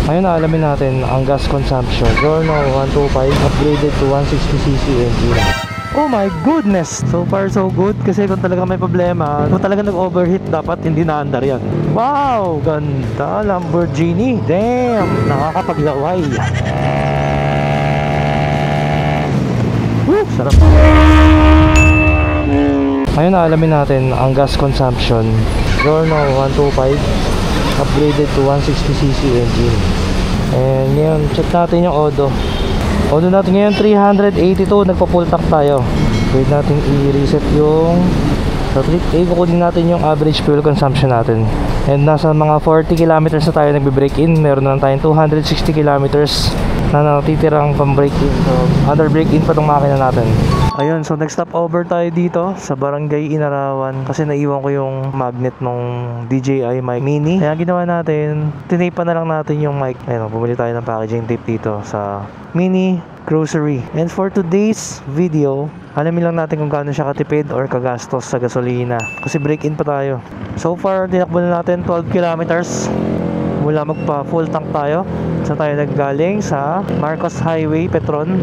Ngayon alamin natin ang gas consumption. Giorno 125 upgraded to 160cc engine. Oh my goodness! So far so good, kasi kung talaga may problema, kung talaga nag-overheat, dapat hindi naandar yan. Wow! Ganda! Lamborghini! Damn! Nakakapaglaway! Woo! Sarap! Ngayon alamin natin ang gas consumption. Giorno 125 upgraded to 160cc engine. And ngayon, check natin yung Odo. Odo natin ngayon 382, nagpa-full tank tayo. Pwede natin i-reset yung kukunin natin yung average fuel consumption natin. And nasa mga 40 kilometers na tayo nagbe-break in. Meron na tayong 260 kilometers na natitirang pang-break in. So, under break in pa itong makina natin. Ayun, so next stop over tayo dito sa Barangay Inarawan kasi naiwan ko yung magnet nung DJI mic mini. Kaya ginawa natin, tinape na lang natin yung mic. Ayun, bumili tayo ng packaging tape dito sa Mini Grocery. And for today's video, alamin lang natin kung gaano siya katipid or kagastos sa gasolina kasi break-in pa tayo. So far, tinakbo na natin 12 kilometers mula magpa full tank tayo. So tayo naggaling sa Marcos Highway, Petron.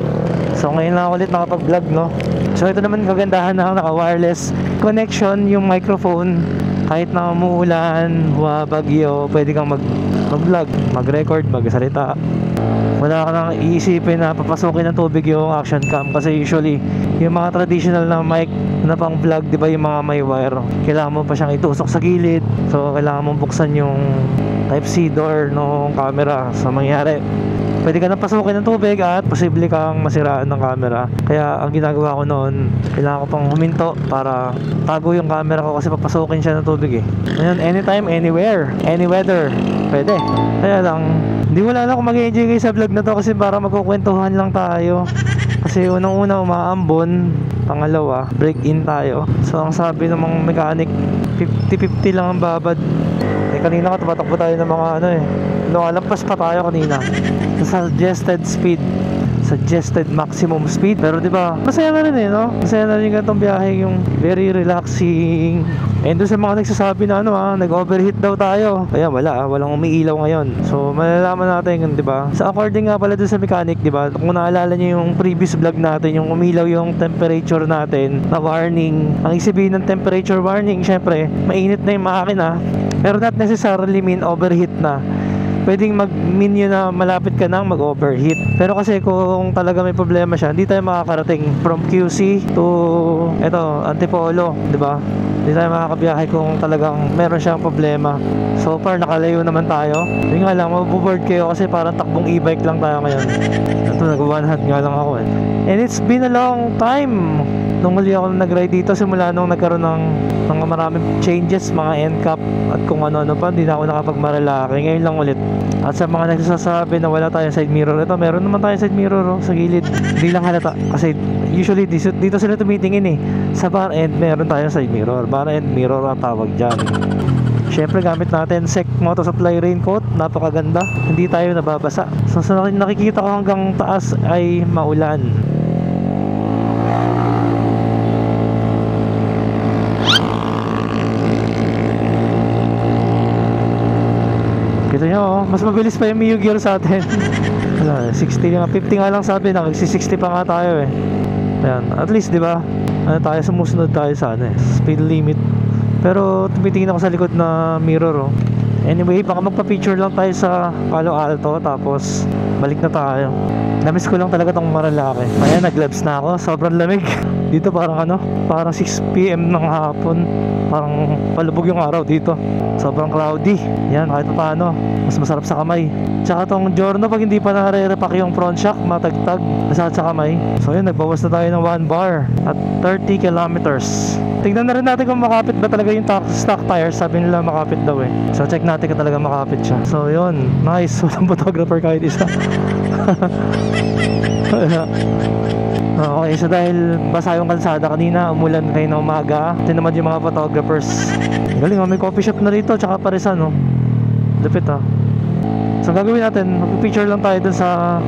So ngayon lang ulit nakapag-vlog, no? So ito naman kagandahan na naka-wireless connection yung microphone. Kahit na umuulan, bagyo, pwede kang mag-vlog, mag-record, magsalita. Wala ka nang iisipin na papasukin ng tubig yung action cam kasi usually yung mga traditional na mic na pang vlog, di ba, yung mga may wire, kailangan mo pa siyang itusok sa gilid. So kailangan mong buksan yung Type-C door ng camera. So mangyari, pwede ka nang pasukin ng tubig at posible kang masiraan ng camera. Kaya ang ginagawa ko noon, kailangan ko pang huminto para tago yung camera ko kasi papasukin siya ng tubig eh. Ngayon, anytime, anywhere, any weather, pwede. Kaya lang, hindi wala na kung mag-enjoy kayo sa vlog na to kasi para magkukwentuhan lang tayo. Kasi unang-una umaambon, pangalawa, break-in tayo. So ang sabi ng mga mechanic, 50-50 lang ang babad. Eh kanina ka tumatakbo tayo ng mga lampas pa tayo kanina sa suggested speed, suggested maximum speed. Pero diba, masaya na rin eh, no? Masaya na rin ganitong biyahe, yung very relaxing. And doon sa mga nagsasabi na nag-overheat daw tayo, kaya walang umiilaw ngayon. So malalaman natin, diba? So according nga pala doon sa mechanic, diba, kung naalala niyo yung previous vlog natin, yung umilaw yung temperature natin na warning. Ang isipin ng temperature warning, syempre mainit na yung makina, pero not necessarily mean overheat na. Pwedeng mag-mean yun na malapit ka nang mag-overheat. Pero kasi kung talaga may problema siya, hindi tayo makakarating from QC to Antipolo, di ba? Hindi tayo makakabiyahe kung talagang meron siyang problema. So far, nakalayo naman tayo. Hindi nga lang, mabuboard kayo kasi parang takbong e-bike lang tayo ngayon. Ito, nag-one hand nga lang ako eh. And it's been a long time nung huli ako nag-ride dito, simula nung nagkaroon ng mga maraming changes, mga NCAP at kung ano-ano pa, hindi na ako nakapag-Marilaki. Ngayon lang ulit. At sa mga nagsasabi na wala tayong side mirror, ito, meron naman tayong side mirror sa gilid. Hindi lang halata kasi usually dito sila tumitingin eh. Sa bar end, meron tayong side mirror. Bar end mirror ang tawag dyan. Syempre gamit natin SEC Moto Supply Raincoat, napakaganda, hindi tayo nababasa. So sa nakikita ko hanggang taas ay maulan. Kita nyo, mas mabilis pa yung Mio Gear sa atin. 60 nga, 50 nga lang sabi, nag-60 pa nga tayo eh. Ayan, at least diba, tayo sumusunod tayo sa speed limit. Pero tumitingin ako sa likod na mirror. Anyway, baka magpa-picture lang tayo sa Palo Alto, tapos balik na tayo. Namiss ko lang talaga tong Marilaki. Ayan, nag-gloves na ako, sobrang lamig. Dito parang parang 6 PM ng hapon. Parang palubog yung araw dito. Sobrang cloudy. Yan, kahit paano, mas masarap sa kamay. Tsaka tong Giorno, pag hindi pa nare-repack yung front shock, matagtag, masakit sa kamay. So yun, nagbawas na tayo ng 1 bar at 30 kilometers. Tignan na rin natin kung makapit ba talaga yung stock tires. Sabi nila makapit daw eh. So check natin kung talaga makapit siya. So yun, nice. Walang photographer kahit isa. Okay, so dahil basa yung kalsada kanina, umulan kayo na umaga, tinamad yung mga photographers. Galing, may coffee shop na rito, tsaka parisan, no? Lupit, ha? So gagawin natin, mag-picture lang tayo dun sa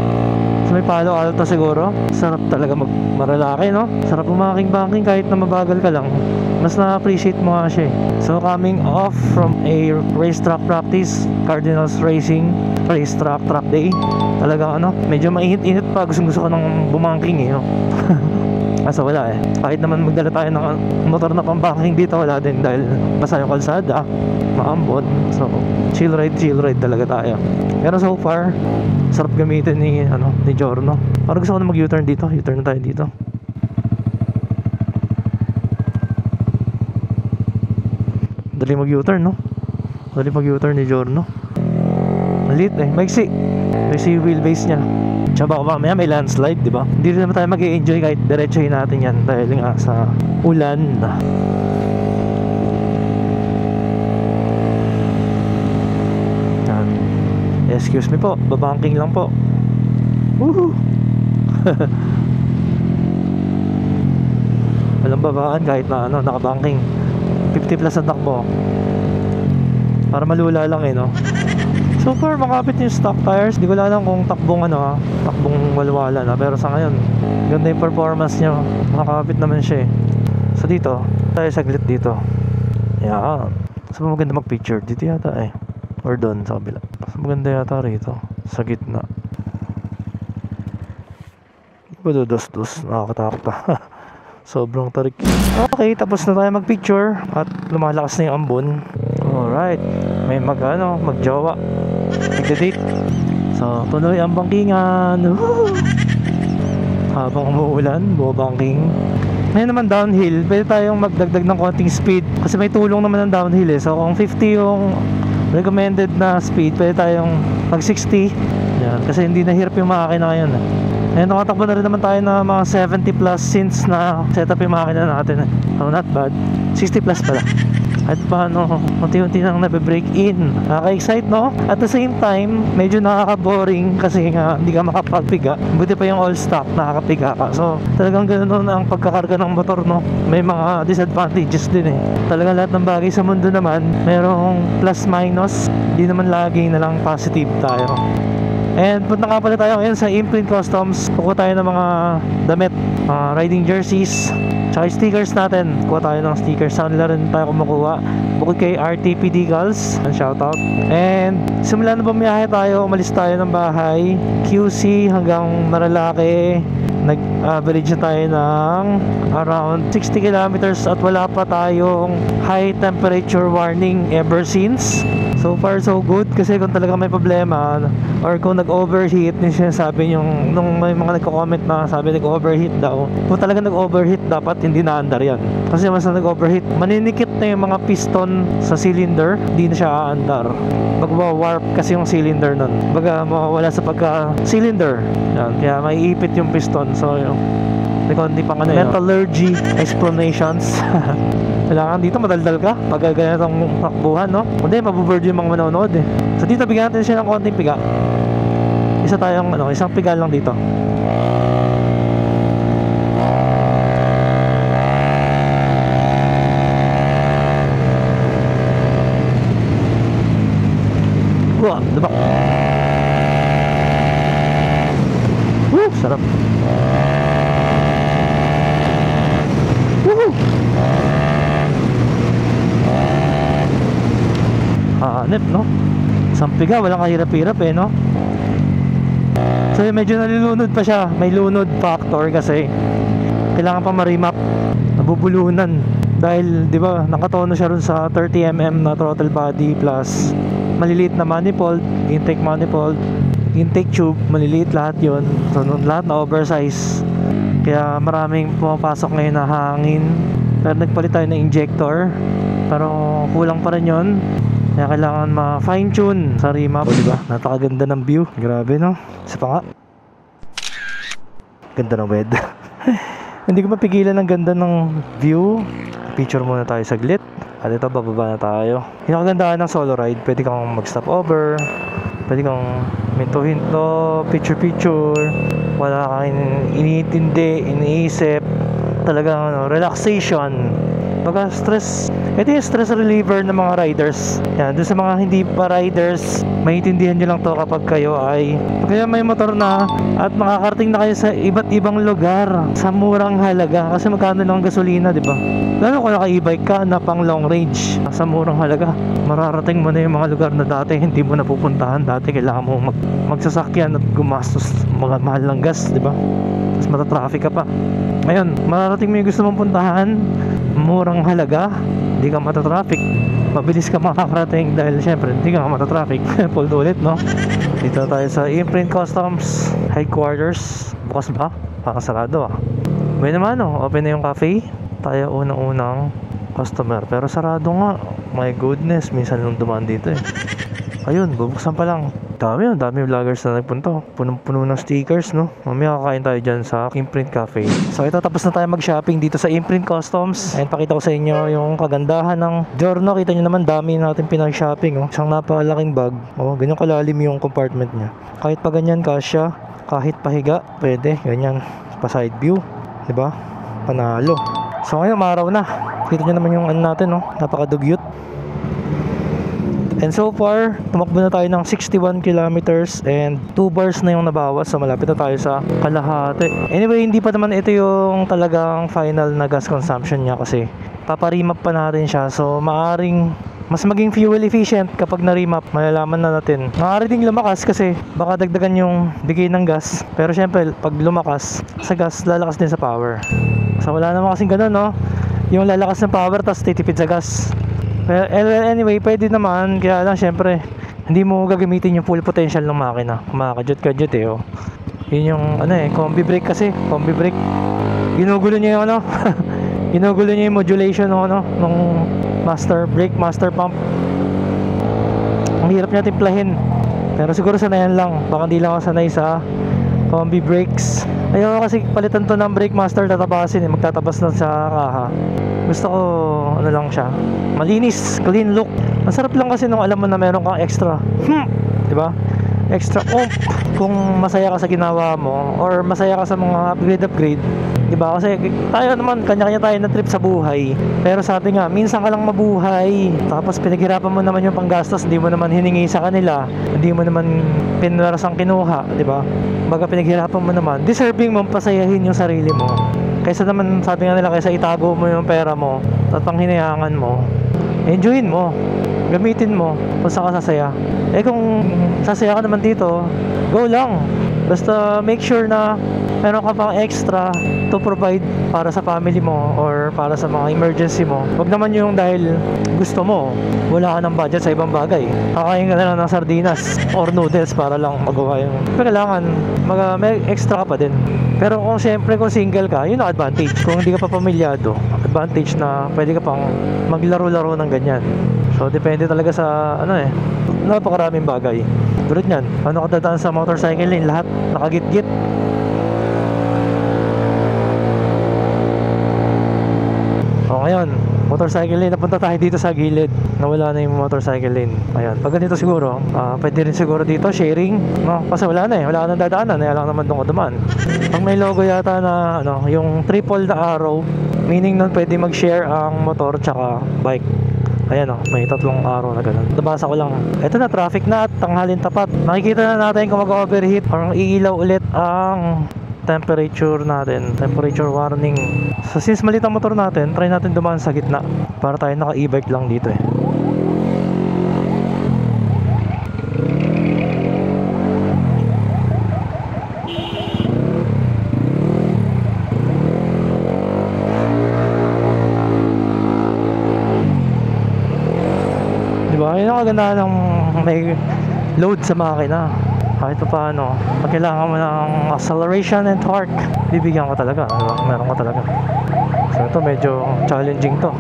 may Palo Alto siguro. Sarap talaga Marilaki, no? Sarap umaking-banking kahit na mabagal ka lang. Mas na-appreciate mo nga siya. So coming off from a racetrack practice, Cardinals Racing, racetrack, track day. Talagang ano, medyo mainit-init pa. Gusto ko ng bumangking no? Kaso wala kahit naman magdala tayo ng motor na pambangking dito, wala din dahil basa yung kalsada, maambon. So chill ride talaga tayo. Pero so far sarap gamitin ni Giorno. Parang gusto ko na mag U-turn dito. U-turn na tayo dito. Dali mag U-turn Dali mag U-turn ni Giorno. Malit maiksi wheelbase niya. Tsaka baka mamaya may landslide, di ba? Hindi rin naman tayo mag-i-enjoy kahit diretsohin natin yan dahil nga sa ulan. Yan. Excuse me po, babangking lang po. Woohoo! Walang babaan kahit na nakabangking. 50 plus ang takbo. Para malula lang no? So far makapit yung stock tires. Di ko alam kung takbong takbong walwala na. Pero sa ngayon ganda yung performance niya. Makakapit naman siya So dito tayo saglit dito. Yan. So maganda mag picture dito yata or doon sa kabila. So maganda yata rito sa gitna. Dos nakakatakot pa. Sobrang tarik. Okay, tapos na tayo mag picture at lumalakas na yung ambon. Alright, may magjowa, magda-date. So tuloy ang bangkingan. Habang umuulan, bumabangking. Ngayon naman downhill, pwede tayong magdagdag ng konting speed kasi may tulong naman ng downhill So kung 50 yung recommended na speed, pwede tayong mag 60. Yan, kasi hindi nahirap yung makina ngayon Ngayon nakatakbo na rin naman tayo na mga 70 plus since na setup yung makina natin So not bad, 60 plus pala. At paano, unti-unti nang nabe-break in. Nakaka-excite At the same time, medyo nakaka-boring kasi nga hindi ka makapagpiga. Buti pa yung all stock, nakakapiga ka. So talagang ganoon ang pagkakarga ng motor May mga disadvantages din Talagang lahat ng bagay sa mundo naman merong plus minus. Hindi naman lagi na lang positive tayo. And punta nga pala tayo ngayon sa Imprint Customs. Kukuha tayo ng mga damit, riding jerseys, tsaka stickers natin. Kuha tayo ng stickers. Saan nila rin tayo kumukuha? Bukod kay RTP Decals, shoutout. And simula na bumiyahe tayo, umalis tayo ng bahay QC hanggang Marilake. Nag-average na tayo ng around 60 kilometers at wala pa tayong high temperature warning ever since. So far so good kasi kung talaga may problema or kung nag-overheat, yung sinasabi nung may mga nagko-comment na sabi nag-overheat daw. Kung talaga nag-overheat, dapat hindi naandar yan. Kasi mas na nag-overheat, maninikit na yung mga piston sa cylinder, hindi na siya aandar. Magwa-warp kasi yung cylinder nun. Baga mawawala sa pagka-cylinder. Yan, kaya may ipit yung piston. So may konti pang metallurgy explanations. Kailangan dito madaldal ka pag ganitong takbuhan Hindi, mabuboard yung mga manonood So dito bigyan natin siya ng konting piga. Isang piga lang dito. Wah, diba? Sarap. Woohoo! Hanip isang piga, walang kahirap-hirap So medyo nalilunod pa siya. May lunod factor kasi kailangan pa ma-remap. Nabubulunan dahil di ba nakatono siya ron sa 30mm na throttle body plus maliliit na manifold, intake manifold, intake tube, maliliit lahat yon. So lahat na oversize. Kaya maraming pumapasok ngayon na hangin. Pero nagpalit tayo ng injector, pero kulang pa rin yon. Kaya kailangan ma-fine tune sa remap, diba? Napakaganda ng view. Grabe Isa pa nga, ganda ng weather. Hindi ko mapigilan ang ganda ng view. Picture muna tayo saglit. At ito, bababa na tayo. Yung kagandahan ng solo ride, pwede kang mag-stop over, pwede kang minto-hinto, picture-picture. Wala kang iniisip. Talagang relaxation. Baga stress Ito yung stress reliever ng mga riders. Yan, dun sa mga hindi pa riders, maintindihan nyo lang to kapag kayo may motor na at makakarating na kayo sa iba't ibang lugar sa murang halaga. Kasi magkano lang ang gasolina, di ba? Lalo kung naka-e-bike ka na pang long range, sa murang halaga, mararating mo na yung mga lugar na dati hindi mo napupuntahan. Dati kailangan mo magsasakyan at gumastos mga mahal ng gas, di ba? Tapos matatraffic ka pa. Ngayon, mararating mo yung gusto mong puntahan, murang halaga, hindi ka matatraffic, mabilis ka makakarating dahil syempre hindi ka matatraffic. Full ulit, no? Dito tayo sa Imprint Customs Headquarters. Bukas ba? Pakasarado May naman open na yung cafe. Tayo unang-unang customer, pero sarado nga. My goodness, minsan lang dumaan dito Ayun, bubuksan pa lang. Dami vloggers na nagpunta. Punong-puno ng stickers, no? Mamaya kakain tayo dyan sa Imprint Cafe. So ito, tapos na tayo mag-shopping dito sa Imprint Customs. And pakita ko sa inyo yung kagandahan ng Giorno. Kita nyo naman, dami natin pinag-shopping. Isang napakalaking bag. Ganyan kalalim yung compartment niya. Kahit pa ganyan, kasya. Kahit pahiga, pwede. Ganyan, pa side view. Diba? Panalo. So ngayon, maraw na. Kita nyo naman yung natin, no? Napakadugyot. And so far, tumakbo na tayo ng 61 kilometers and 2 bars na yung nabawas. So malapit na tayo sa kalahati. Anyway, hindi pa naman ito yung talagang final na gas consumption niya kasi paparimap pa natin siya. So maaring mas maging fuel efficient kapag na-remap. Malalaman na natin. Maaari ding lumakas kasi baka dagdagan yung bigay ng gas. Pero syempre, pag lumakas sa gas, lalakas din sa power. So wala naman kasing ganun, no? Yung lalakas ng power tapos titipid sa gas. Pero anyway, pwede naman. Kaya lang syempre hindi mo gagamitin yung full potential ng makina. Kumakajut-kajut Yun yung combi brake kasi. Combi brake. Ginugulo niya yung ginugulo niya yung modulation ng master brake, master pump. Ang hirap niya timplahin. Pero siguro sanayan lang. Baka hindi lang ako sanay sa combi brakes. Ayoko kasi palitan to ng brake master, tatabasin magtatabas na sa kaha. Gusto ko lang siya, malinis, clean look. Masarap lang kasi nung alam mo na meron kang extra diba? Extra oomph kung masaya ka sa ginawa mo or masaya ka sa mga upgrade, diba? Kasi tayo naman, kanya-kanya tayo na trip sa buhay. Pero sa atin nga, minsan ka lang mabuhay. Tapos pinaghirapan mo naman yung panggastos, hindi mo naman hiningi sa kanila, hindi mo naman pinarasang kinuha, diba? Baga pinaghirapan mo naman, deserving mong pasayahin yung sarili mo. Kaysa naman, sabi nga nila, kaysa itago mo yung pera mo at panghinayangan mo, enjoyin mo, gamitin mo kung saan ka sasaya. Kung sasaya ka naman dito, go lang. Basta make sure na meron ka pang extra to provide para sa family mo or para sa mga emergency mo. Huwag naman yung dahil gusto mo, wala ka ng budget sa ibang bagay, kakain ka na lang ng sardinas or noodles para lang magawa yung kailangan. May extra ka pa din. Pero kung siyempre kung single ka, yun ang advantage. Kung hindi ka pa pamilyado, advantage na pwede ka pang maglaro-laro ng ganyan. So depende talaga sa napakaraming bagay. Tulad nyan, ka dadaan sa motorcycle lane, lahat nakagit-git. Ngayon, motorcycle lane, napunta tayo dito sa gilid. Nawala na yung motorcycle lane. Ayan, pag ganito siguro, pwede rin siguro dito sharing, no? Kasi wala na dadaanan, lang naman doon ko dumaan. Pag may logo yata na yung triple na arrow, meaning nun pwede mag-share ang motor tsaka bike. Ayan may tatlong arrow na ganun. Nabasa ko lang. Ito na, traffic na at tanghalin tapat. Makikita na natin kung mag-overheat or iilaw ulit ang temperature natin, temperature warning. So since maliit ang motor natin, try natin dumaan sa gitna para tayo naka e-bike lang dito diba? Yun ang kagandahan ng may load sa makina. Kahit pa paano, pag kailangan mo ng acceleration and torque, bibigyan ko talaga, diba? Meron ko talaga. So ito medyo challenging to.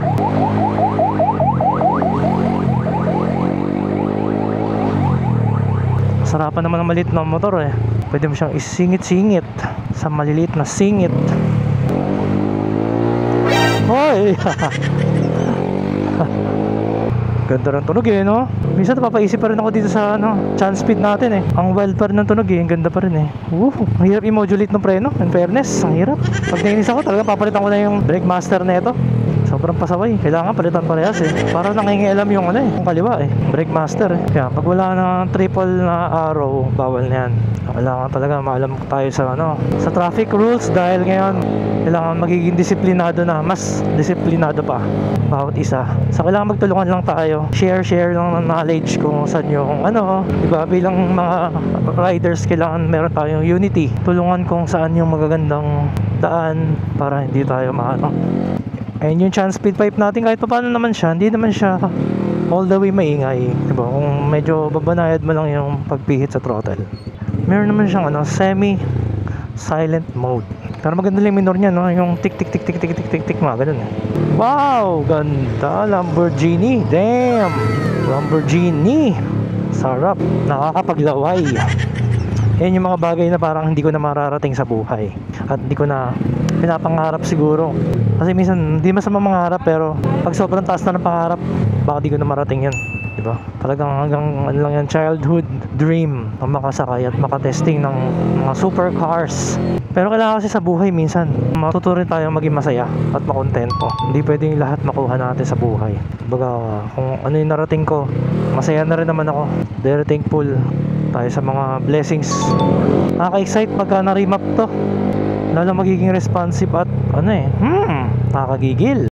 Sarapan naman ng maliit na motor Pwede mo siyang isingit-singit sa maliliit na singit. Hoy! Ganda ng tunog no? Minsan napapaisip pa rin ako dito sa chance speed natin Ang wild pa rin ng tunog ang ganda pa rin Ang hirap i-modulate ng preno, in fairness, ang hirap. Pag nainis ako talaga papalitan ko na yung brake master na ito. sobrang pasaway. Kailangan palitan parehas eh. Para nangingialam yung ano eh, yung kaliwa eh. Brake master eh. Kaya pag wala na triple na arrow, bawal na yan. Kailangan talaga maalam tayo sa ano, sa traffic rules dahil ngayon kailangan magiging disiplinado na, mas disiplinado pa bawat isa. So kailangan magtulungan lang tayo. Share lang ng knowledge kung saan yung ano, diba? Bilang mga riders kailangan meron tayong unity. Tulungan kung saan yung magagandang daan para hindi tayo maano. Ayun yung chance speed pipe natin, kahit pa paano naman siya, hindi naman siya all the way maingay, diba? Kung medyo babanayad mo lang yung pagpihit sa throttle. Meron naman siyang ano, semi silent mode. Pero maganda lang yung minor niya, no? Yung tik tik tik tik tik tik tik tik mga ganun eh. Wow, ganda. Lamborghini, damn. Lamborghini, sarap, nakakapaglaway. Yan yung mga bagay na parang hindi ko na mararating sa buhay at hindi ko na pinapangarap siguro. Kasi minsan hindi masama mangarap, pero pag sobrang taas na ng pangarap, baka di ko na marating yan, diba? Talagang hanggang ano lang yan, childhood dream ang makasakay at makatesting ng mga supercars. Pero kailangan kasi sa buhay minsan matuturin tayo maging masaya at makontento. Hindi pwedeng lahat makuha natin sa buhay. Baga kung ano yung narating ko, masaya na rin naman ako. Very thankful tayo sa mga blessings. Nakaka-excite pagka na-remap to. Lalo magiging responsive at ano eh, nakakagigil.